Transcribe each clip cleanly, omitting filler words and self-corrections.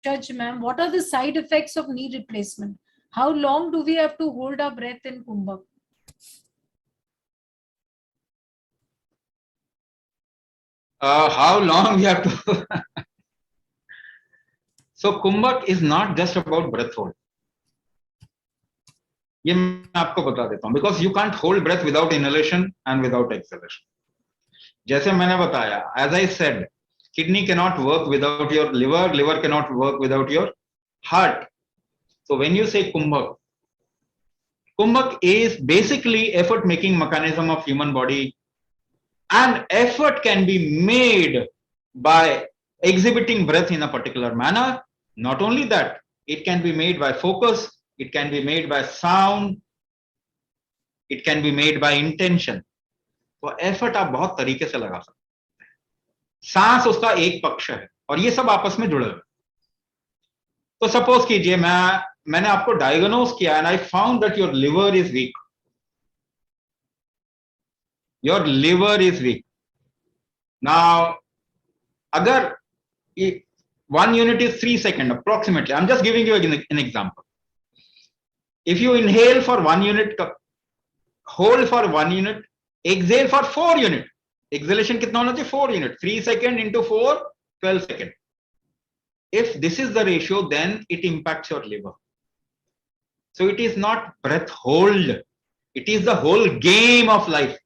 Judge, ma'am, what are the side effects of knee replacement? How long do we have to hold our breath in Kumbhak? How long we have to? So Kumbhak is not just about breath hold. ये मैं आपको बता देता हूँ, because you can't hold breath without inhalation and without exhalation. जैसे मैंने बताया, as I said, kidney cannot work without your liver, liver cannot work without your heart. So when you say Kumbhak, Kumbhak is basically effort making mechanism of human body, and effort can be made by exhibiting breath in a particular manner. Not only that, it can be made by focus, it can be made by sound, it can be made by intention. तो effort आप बहुत तरीके से लगा सकते हैं. सांस उसका एक पक्ष है और ये सब आपस में जुड़े हुए. तो सपोज कीजिए मैंने आपको डायग्नोज किया and I found that your liver is weak. Your liver is weak. Now अगर 1 unit is 3 seconds approximately, I'm just giving you an example. If you inhale for 1 unit, hold for 1 unit, exhale for 4 unit, exhalation कितना होना चाहिए? 4 unit. 3 seconds into 4, 12 seconds. If this is the ratio, then it impacts your liver. So it is not breath hold. It is the whole game of life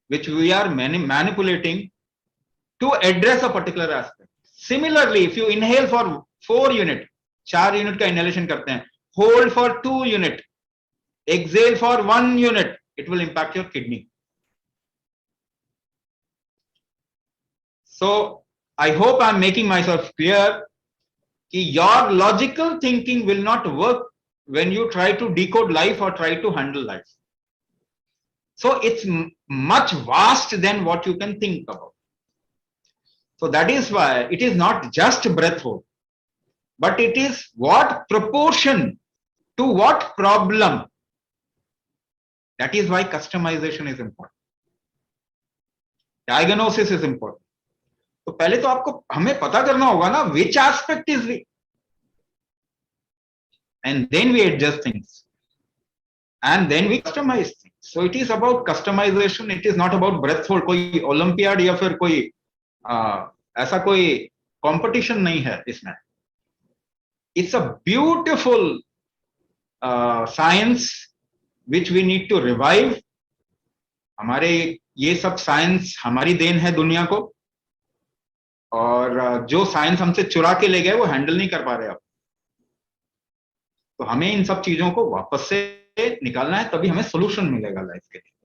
which we are manipulating to address a particular aspect. Similarly, if you inhale for 4 unit, 4 unit का inhalation करते हैं, hold for 2 unit, exhale for 1 unit, it will impact your kidney. So I hope I'm making myself clear that your logical thinking will not work when you try to decode life or try to handle life. So it's much vast than what you can think about. So that is why it is not just breath hold, but it is what proportion to what problem. That is why customization is important. Diagnosis is important. तो पहले तो आपको हमें पता करना होगा ना which aspect is weak, and then we adjust things, and then we customize things. So it is about customization. It is not about breath hold. कोई Olympiad या फिर कोई ऐसा कोई competition नहीं है इसमें. It's a beautiful science which we need to revive. हमारे ये सब साइंस हमारी देन है दुनिया को, और जो साइंस हमसे चुरा के ले गए वो हैंडल नहीं कर पा रहे अब. तो हमें इन सब चीजों को वापस से निकालना है, तभी हमें सोल्यूशन मिलेगा लाइफ के लिए.